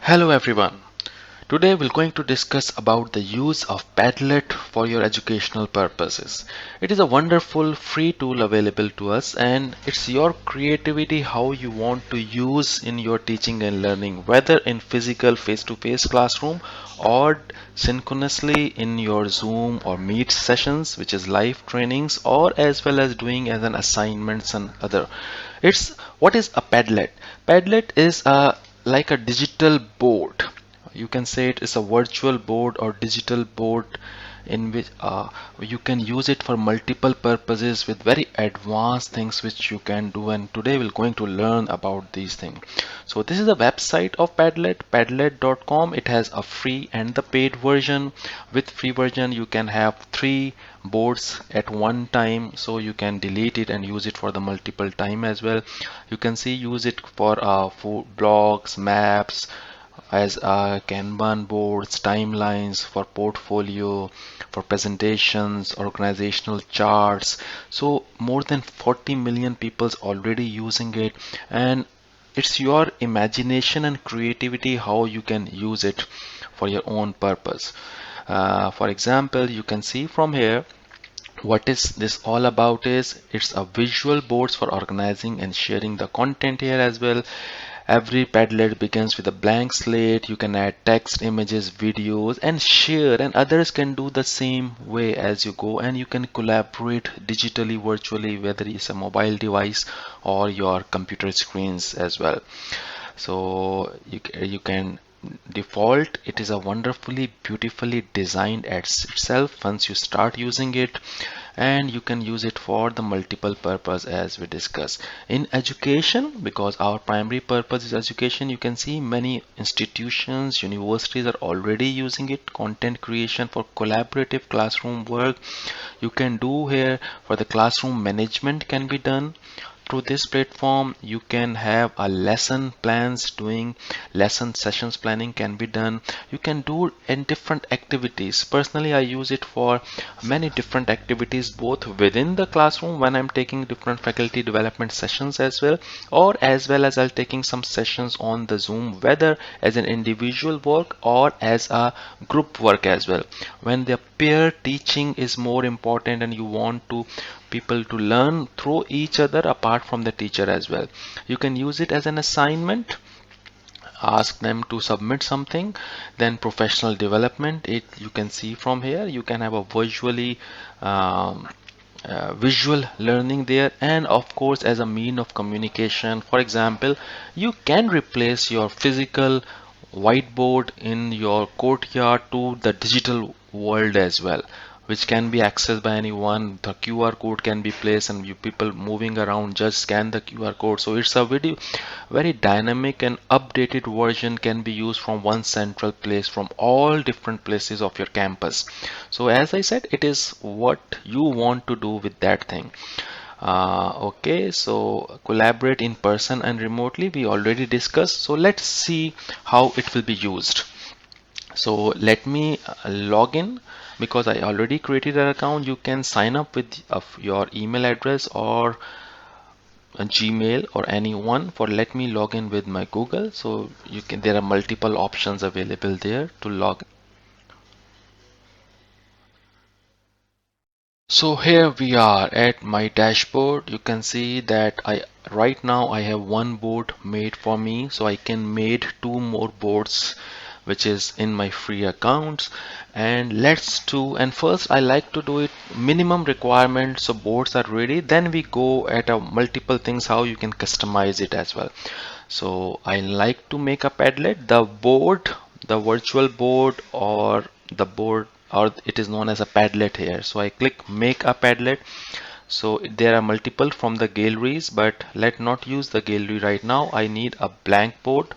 Hello everyone. Today we're going to discuss about the use of Padlet for your educational purposes. It is a wonderful free tool available to us, and it's your creativity how you want to use in your teaching and learning, whether in physical face-to-face classroom or synchronously in your Zoom or Meet sessions, which is live trainings, or as well as doing as an assignments and other. It's what is a Padlet? Padlet is a like a digital board. You can say it is a virtual board or digital board in which you can use it for multiple purposes with very advanced things which you can do, and today we're going to learn about these things. So this is a website of Padlet, padlet.com. It has a free and the paid version. With free version you can have three boards at one time, so you can delete it and use it for the multiple time as well. You can see use it for blogs, maps, as Kanban boards, timelines, for portfolio, for presentations, organizational charts. So more than 40 million people's already using it, and it's your imagination and creativity how you can use it for your own purpose. For example, you can see from here what is this all about is it's a visual boards for organizing and sharing the content here as well. Every Padlet begins with a blank slate. You can add text, images, videos, and share, and others can do the same way as you go, and you can collaborate digitally, virtually, whether it's a mobile device or your computer screens as well. So you can default, it is a wonderfully beautifully designed at itself once you start using it, and you can use it for the multiple purpose as we discuss in education, because our primary purpose is education. You can see many institutions, universities are already using it. Content creation for collaborative classroom work you can do here. For the classroom management can be done through this platform. You can have a lesson plans, doing lesson sessions planning can be done. You can do in different activities. Personally I use it for many different activities, both within the classroom when I'm taking different faculty development sessions as well, or as well as I'll taking some sessions on the Zoom, whether as an individual work or as a group work as well, when the peer teaching is more important and you want to people to learn through each other apart from the teacher as well. You can use it as an assignment, ask them to submit something. Then professional development, it you can see from here you can have a um, visual learning there, and of course as a mean of communication. For example, you can replace your physical whiteboard in your courtyard to the digital world as well, which can be accessed by anyone. The QR code can be placed and you people moving around just scan the QR code. So it's a very dynamic and updated version, can be used from one central place from all different places of your campus. So as I said, it is what you want to do with that thing. Okay, so collaborate in person and remotely we already discussed. So let's see how it will be used. So let me log in, because I already created an account. You can sign up with your email address or a Gmail or anyone. For let me log in with my Google. So you can, there are multiple options available there to log. So here we are at my dashboard. You can see that right now I have one board made for me, so I can made two more boards which is in my free accounts. And let's do, and first I like to do it minimum requirement, so boards are ready, then we go at a multiple things how you can customize it as well. So I like to make a Padlet, the board, the virtual board, or the board, or it is known as a Padlet here. So I click make a Padlet. So there are multiple from the galleries, but let not use the gallery right now. I need a blank board.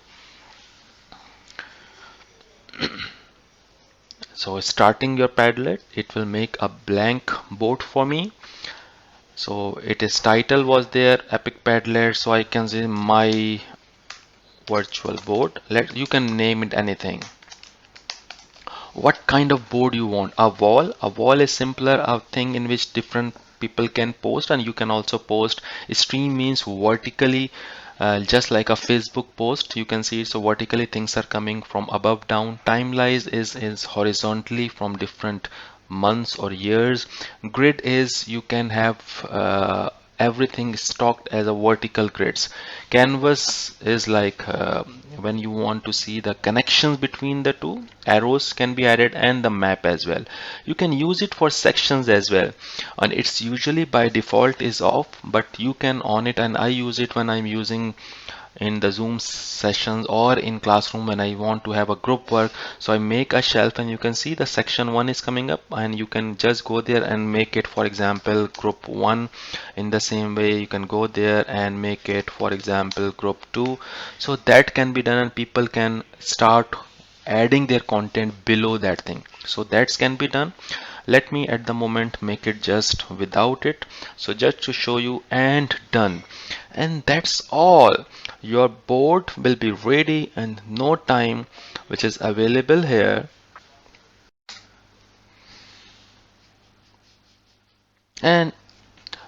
So starting your Padlet, it will make a blank board for me. So it is title was there, Epic Padlet. So I can say my virtual board. You can name it anything. What kind of board you want? A wall is simpler, a thing in which different people can post, and you can also post. Stream means vertically just like a Facebook post, you can see. So vertically things are coming from above down. Timelines is horizontally from different months or years. Grid is you can have everything stocked as a vertical grids. Canvas is like when you want to see the connections between the two, arrows can be added, and the map as well. You can use it for sections as well, and it's usually by default is off, but you can on it, and I use it when I'm using in the Zoom sessions or in classroom when I want to have a group work. So I make a shelf, and you can see the section 1 is coming up, and you can just go there and make it, for example, group 1. In the same way, you can go there and make it, for example, group 2. So that can be done, and people can start adding their content below that thing. So that can be done. Let me at the moment make it just without it, so just to show you, and done. And that's all. Your board will be ready in no time, which is available here. And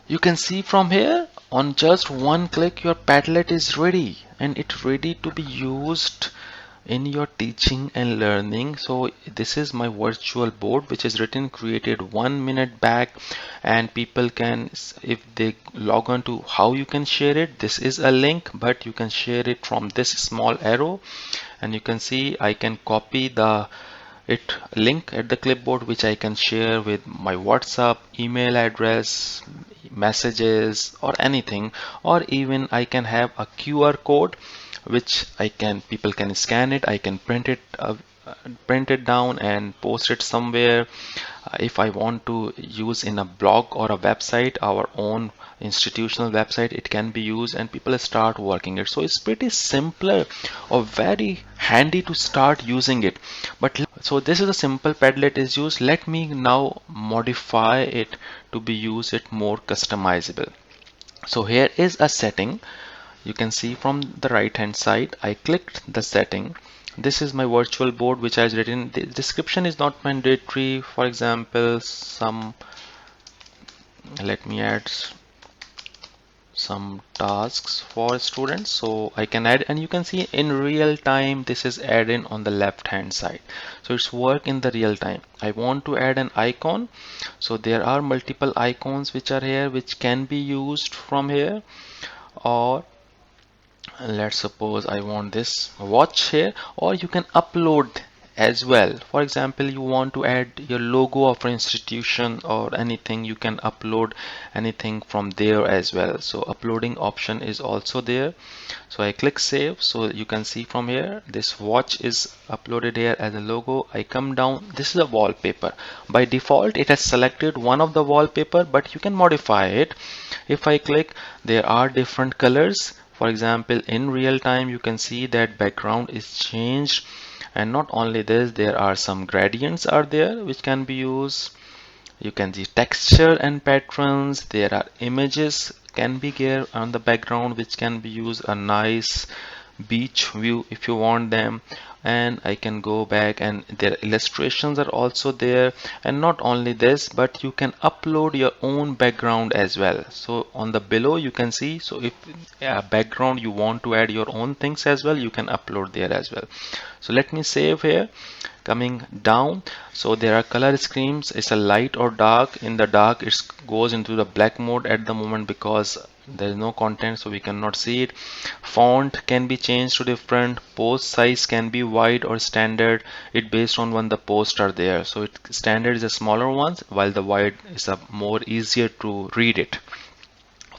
you can see from here, on just one click your Padlet is ready, and it's ready to be used in your teaching and learning. So this is my virtual board, which is written created 1 minute back, and people can, if they log on to how you can share it, this is a link, but you can share it from this small arrow, and you can see I can copy the it link at the clipboard, which I can share with my WhatsApp, email address, messages, or anything. Or even I can have a QR code which people can scan it. I can print it down and post it somewhere. If I want to use in a blog or a website, our own institutional website, it can be used, and people start working it. So it's pretty simpler or very handy to start using it. But so this is a simple Padlet is used. Let me now modify it to be used it more customizable. So here is a setting. You can see from the right hand side, I clicked the setting. This is my virtual board which I has written. The description is not mandatory. For example, let me add some tasks for students, so I can add, and you can see in real time this is added on the left hand side. So it's work in the real time. I want to add an icon, so there are multiple icons which are here which can be used from here. Or let's suppose I want this watch here, or you can upload as well. For example, you want to add your logo of an institution or anything, you can upload anything from there as well. So uploading option is also there. So I click save. So you can see from here this watch is uploaded here as a logo. I come down, this is a wallpaper. By default it has selected one of the wallpaper, but you can modify it. If I click, there are different colors. For example, in real time you can see that background is changed, and not only this, there are some gradients are there which can be used. You can see texture and patterns. There are images can be here on the background which can be used, a nice beach view if you want them. And I can go back, and their illustrations are also there. And not only this, but you can upload your own background as well. So on the below you can see, so if background you want to add your own things as well, you can upload there as well. So let me save here. Coming down, so there are color schemes. It's a light or dark. In the dark it goes into the black mode at the moment because there is no content, so we cannot see it. Font can be changed to different. Post size can be wide or standard. It based on when the posts are there. So standard is a smaller ones, while the wide is a more easier to read it.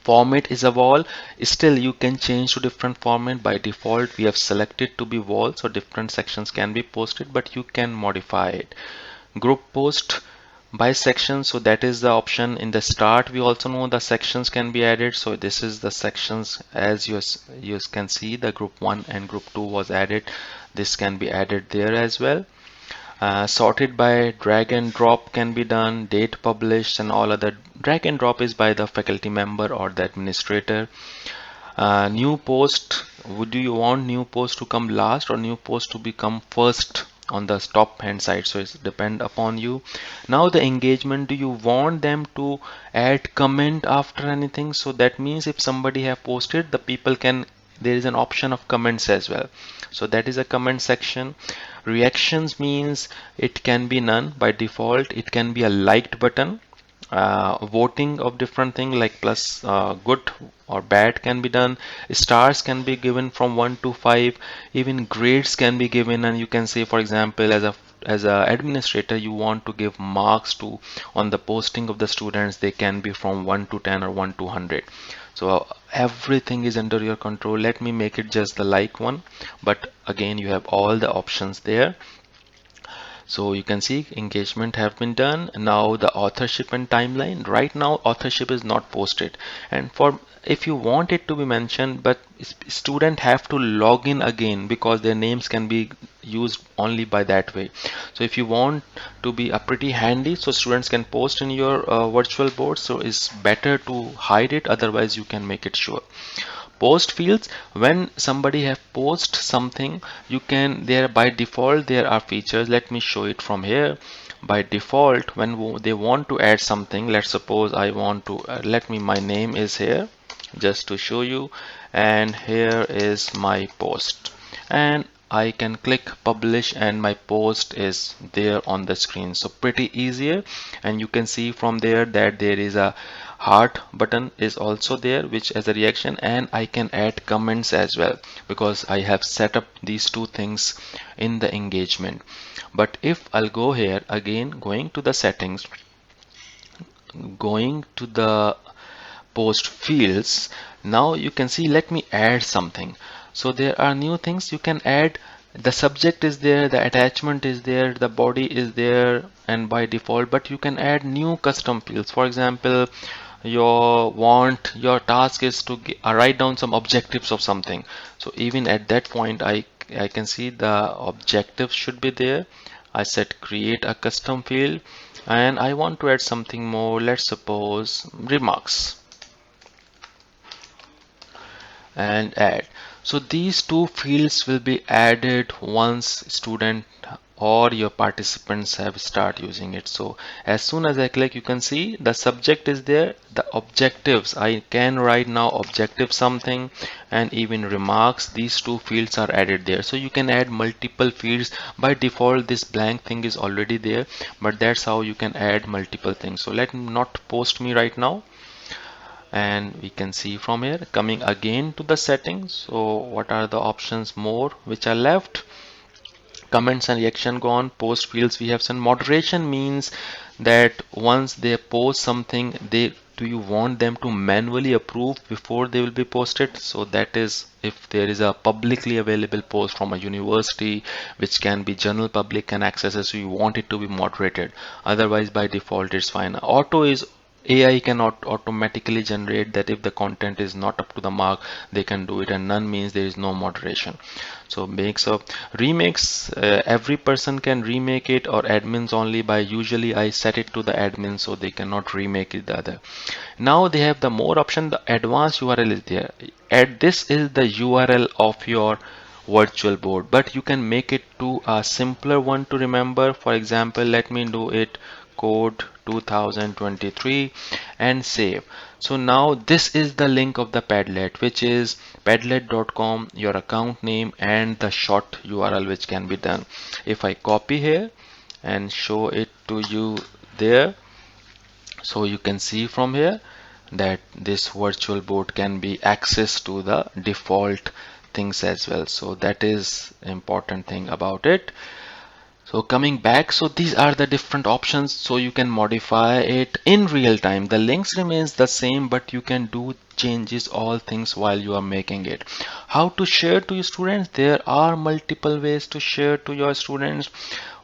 Format is a wall. Still you can change to different format. By default we have selected to be wall, so different sections can be posted, but you can modify it. Group post by section, so that is the option in the start. We also know the sections can be added, so this is the sections. As you can see, the group 1 and group 2 was added. This can be added there as well. Sorted by drag and drop can be done. Date published and all other. Drag and drop is by the faculty member or the administrator. New post, do you want new post to come last or new post to become first on the top hand side? So it's depend upon you. Now the engagement, do you want them to add comment after anything? So that means if somebody have posted, the people can there is an option of comments as well. So that is a comment section. Reactions means it can be none by default. It can be a liked button. Voting of different thing like plus, good or bad can be done. Stars can be given from 1 to 5. Even grades can be given, and you can say, for example, as a administrator, you want to give marks to on the posting of the students. They can be from 1 to 10 or 1 to 100. So everything is under your control. Let me make it just the like one, but again you have all the options there. So you can see engagement have been done. Now the authorship and timeline. Right now authorship is not posted, and for if you want it to be mentioned, but student have to log in again because their names can be used only by that way. So if you want to be a pretty handy, so students can post in your virtual board, so it's better to hide it, otherwise you can make it sure. Post fields, when somebody have post something, you can there by default there are features. Let me show it from here. By default, when they want to add something, let's suppose I want to let me my name is here just to show you, and here is my post, and I can click publish and my post is there on the screen. So pretty easier, and you can see from there that there is a heart button is also there, which as a reaction, and I can add comments as well because I have set up these two things in the engagement. But if I'll go here again, going to the settings, going to the post fields, now you can see, let me add something. So there are new things you can add. The subject is there, the attachment is there, the body is there, and by default, but you can add new custom fields. For example, your task is to write down some objectives of something. So even at that point, I can see the objectives should be there. I said create a custom field, and I want to add something more. Let's suppose remarks, and add. So these two fields will be added once student or your participants have start using it. So as soon as I click, you can see the subject is there, the objectives, I can write now objective something, and even remarks, these two fields are added there. So you can add multiple fields. By default this blank thing is already there, but that's how you can add multiple things. So let me not post me right now, and we can see from here, coming again to the settings. So what are the options more which are left? Comments and reaction gone. Post fields we have some. Moderation means that once they post something, they do you want them to manually approve before they will be posted? So that is if there is a publicly available post from a university which can be general public can access it, so you want it to be moderated. Otherwise by default it's fine. Auto is AI cannot automatically generate that. If the content is not up to the mark, they can do it, and none means there is no moderation. So makes of remakes, every person can remake it, or admins only. By usually I set it to the admin so they cannot remake it the other. Now they have the more option, the advanced URL is there. Add this is the URL of your virtual board, but you can make it to a simpler one to remember. For example, let me do it code 2023 and save. So now this is the link of the Padlet, which is padlet.com, your account name, and the short URL which can be done. If I copy here and show it to you there, so you can see from here that this virtual board can be accessed to the default things as well. So that is important thing about it. So coming back, so these are the different options, so you can modify it in real time. The links remains the same, but you can do changes all things while you are making it. How to share to your students? There are multiple ways to share to your students.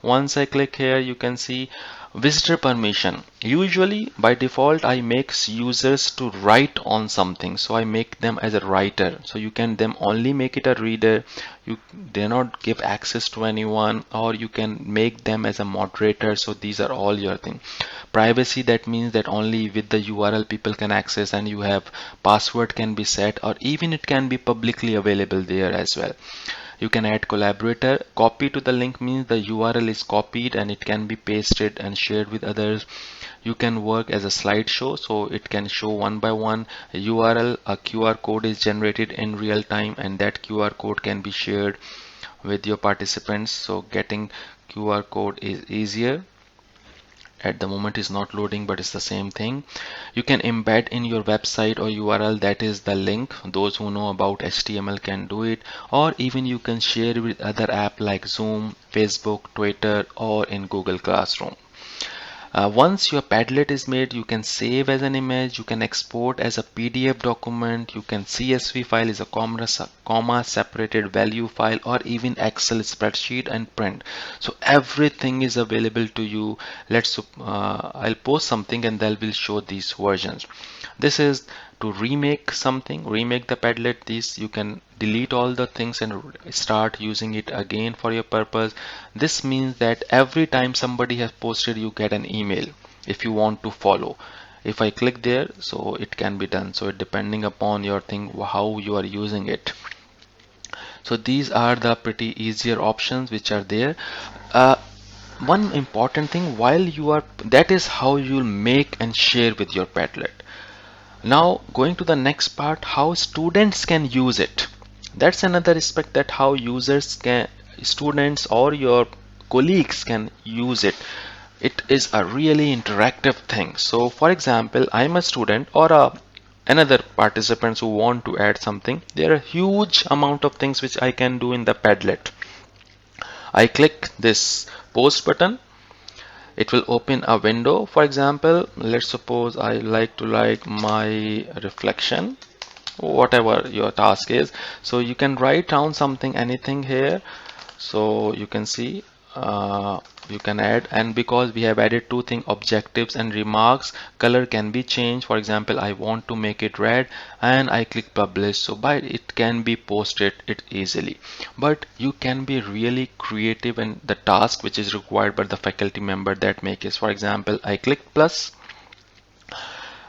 Once I click here, you can see visitor permission. Usually by default I make users to write on something, so I make them as a writer. So you can them only make it a reader, you do not give access to anyone, or you can make them as a moderator. So these are all your thing. Privacy, that means that only with the URL people can access, and you have password can be set, or even it can be publicly available there as well. You can add collaborator. Copy to the link means the URL is copied and it can be pasted and shared with others. you can work as a slideshow, so it can show one by one a URL. A QR code is generated in real time, and that QR code can be shared with your participants, so getting QR code is easier. At the moment is not loading, but it's the same thing. You can embed in your website or URL, that is the link. Those who know about HTML can do it, or even you can share with other app like Zoom, Facebook, Twitter, or in Google Classroom. Once your Padlet is made, you can save as an image, you can export as a PDF document, you can CSV file is a comma separated value file, or even Excel spreadsheet and print. So everything is available to you. I'll post something and that will show these versions. This is to remake the Padlet. This you can delete all the things and start using it again for your purpose. This means that every time somebody has posted, you get an email if you want to follow. If I click there, so it can be done. So it depending upon your thing, how you are using it. So these are the pretty easier options which are there. One important thing, that is how you'll make and share with your Padlet. Now going to the next part, how students can use it. That's another aspect, that how students or your colleagues can use it. It is a really interactive thing. So for example, I'm a student or another participants who want to add something. There are a huge amount of things which I can do in the Padlet. I click this post button, it will open a window. For example, let's suppose I like to like my reflection, whatever your task is. So you can write down something, anything here. So you can see you can add, and because we have added two things, objectives and remarks, color can be changed. For example, I want to make it red and I click publish, so by it can be posted it easily. But you can be really creative in the task which is required by the faculty member that make it. For example, I click plus.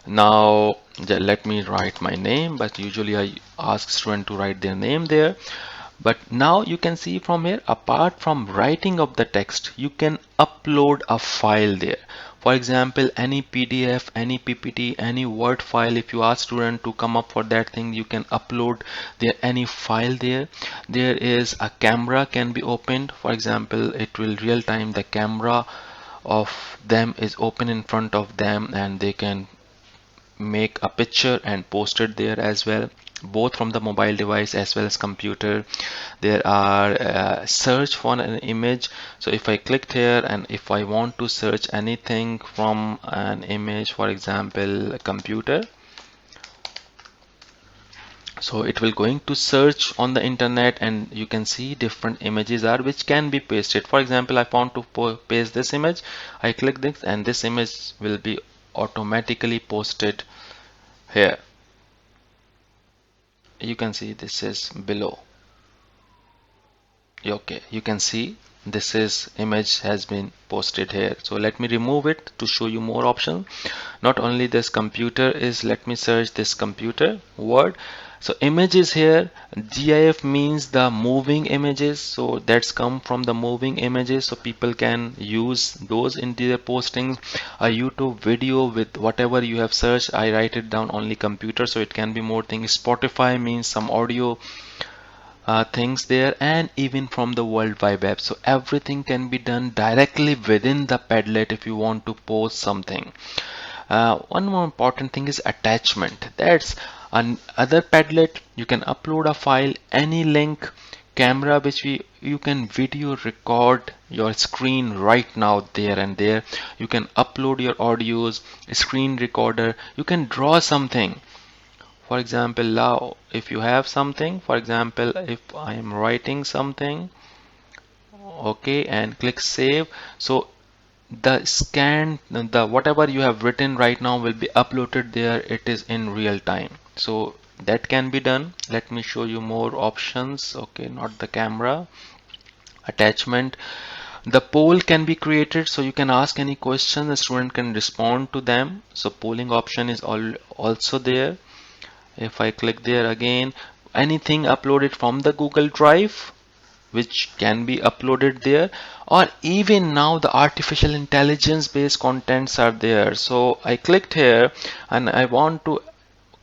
Now let me write my name, but usually I ask student to write their name there. But now you can see from here, apart from writing of the text, you can upload a file there. For example, any PDF, any PPT, any Word file, if you ask student to come up for that thing, you can upload there any file there. There is a camera can be opened. For example, it will real time, the camera of them is open in front of them, and they can make a picture and post it there as well, both from the mobile device as well as computer. There are search for an image. So if I click here and if I want to search anything from an image, for example a computer, so it will going to search on the internet, and you can see different images are which can be pasted. For example, I want to paste this image, I click this and this image will be automatically posted here. You can see this is below. Okay, you can see this is image has been posted here. So let me remove it to show you more options. Not only this computer is, let me search this computer word. So images here, GIF means the moving images, so that's come from the moving images, so people can use those in their postings. A YouTube video with whatever you have searched, I write it down only computer, so it can be more things. Spotify means some audio things there, and even from the World Wide Web. So everything can be done directly within the Padlet if you want to post something. One more important thing is attachment. That's another Padlet. You can upload a file, any link, camera, which you can video record your screen right now there and there. You can upload your audios, screen recorder. You can draw something. For example, now if you have something, for example, if I am writing something, okay, and click save, so the whatever you have written right now will be uploaded there. It is in real time, so that can be done. Let me show you more options. Okay, not the camera, attachment. The poll can be created, so you can ask any question, the student can respond to them. So polling option is also there. If I click there again, anything uploaded from the Google Drive, which can be uploaded there, or even now the artificial intelligence based contents are there. So I clicked here and I want to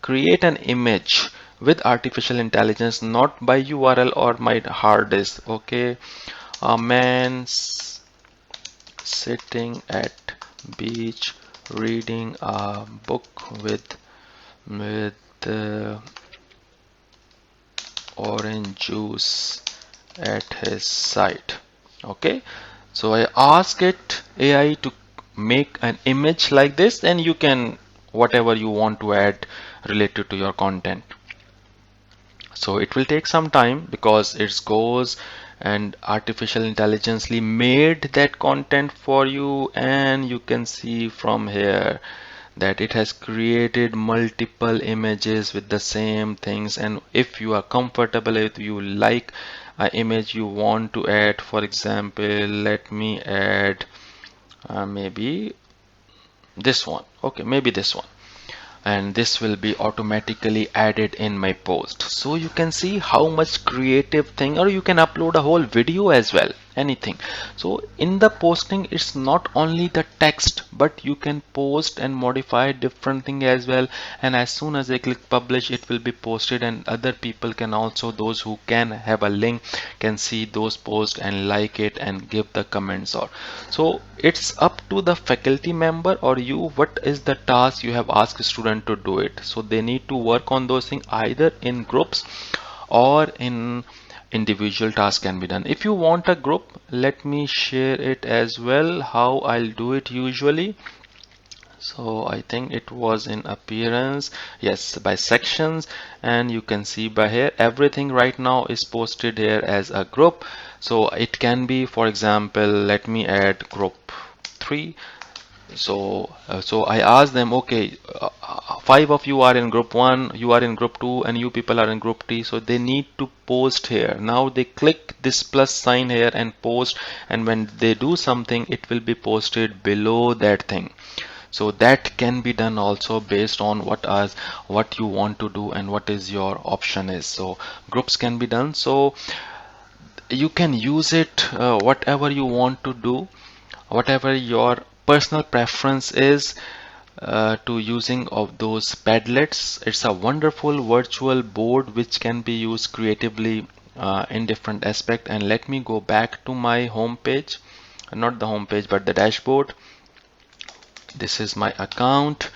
create an image with artificial intelligence, not by URL or my hard disk. Okay, a man sitting at beach reading a book with orange juice at his side. Okay, so I ask it AI to make an image like this, and you can whatever you want to add related to your content. So it will take some time because it goes and artificial intelligently made that content for you, and you can see from here that it has created multiple images with the same things. And if you are comfortable, if you like an image you want to add, for example, let me add maybe this one. Okay, maybe this one, and this will be automatically added in my post. So you can see how much creative thing, or you can upload a whole video as well, anything. So in the posting, it's not only the text, but you can post and modify different thing as well. And as soon as I click publish, it will be posted, and other people can also, those who can have a link, can see those posts and like it and give the comments. Or so it's up to the faculty member or you, what is the task you have asked student to do it. So they need to work on those things either in groups or in individual task can be done. If you want a group, let me share it as well, how I'll do it usually. So I think it was in appearance, yes, by sections, and you can see by here everything right now is posted here as a group. So it can be, for example, let me add group 3. So I asked them, okay, 5 of you are in group 1, you are in group 2, and you people are in group 3. So they need to post here. Now they click this plus sign here and post, and when they do something, it will be posted below that thing. So that can be done also based on what you want to do and what is your option is. So groups can be done. So you can use it whatever you want to do, whatever your personal preference is to using of those Padlets. It's a wonderful virtual board which can be used creatively in different aspect. And let me go back to my home page, not the home page but the dashboard. This is my account,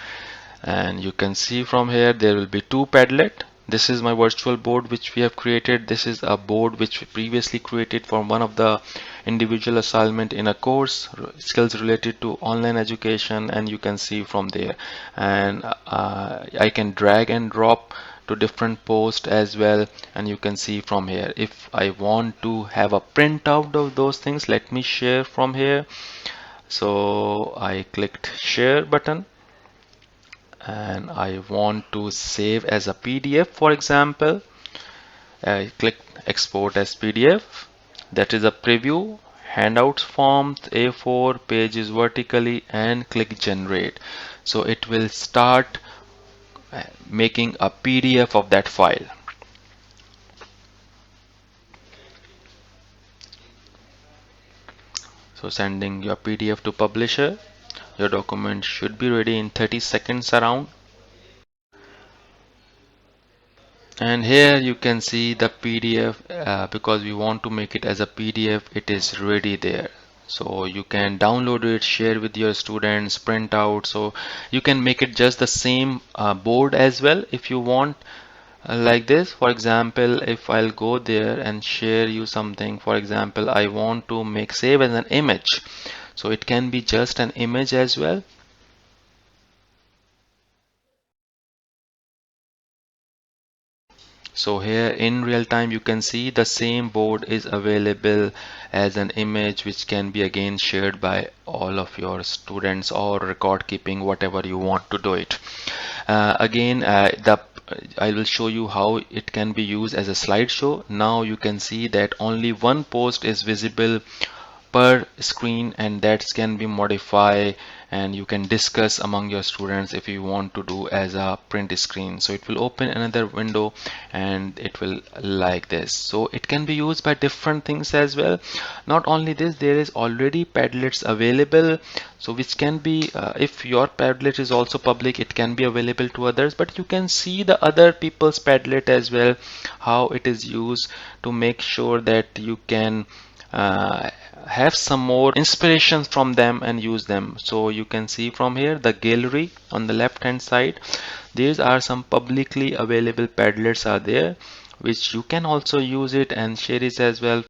and you can see from here there will be 2 Padlet. This is my virtual board which we have created. This is a board which we previously created for one of the individual assignment in a course, skills related to online education, and you can see from there. And I can drag and drop to different posts as well, and you can see from here. If I want to have a printout of those things, let me share from here. So I clicked share button, and I want to save as a PDF, for example. I click export as PDF. That is a preview. Handouts form A4 pages vertically, and click generate. So it will start making a PDF of that file. So sending your PDF to publisher. Your document should be ready in 30 seconds around. And here you can see the PDF, because we want to make it as a PDF, it is ready there. So you can download it, share with your students, print out. So you can make it just the same board as well if you want, like this. For example, if I'll go there and share you something, for example, I want to make save as an image. So it can be just an image as well. So here in real time you can see the same board is available as an image, which can be again shared by all of your students or record keeping, whatever you want to do it. Again, I will show you how it can be used as a slideshow. Now you can see that only one post is visible per screen, and that can be modified and you can discuss among your students if you want to do as a print screen. So it will open another window and it will like this. So it can be used by different things as well. Not only this, there is already Padlets available, so which can be if your Padlet is also public, it can be available to others, but you can see the other people's Padlet as well, how it is used, to make sure that you can uh, have some more inspiration from them and use them. So you can see from here the gallery on the left hand side, these are some publicly available Padlets are there, which you can also use it and share it as well.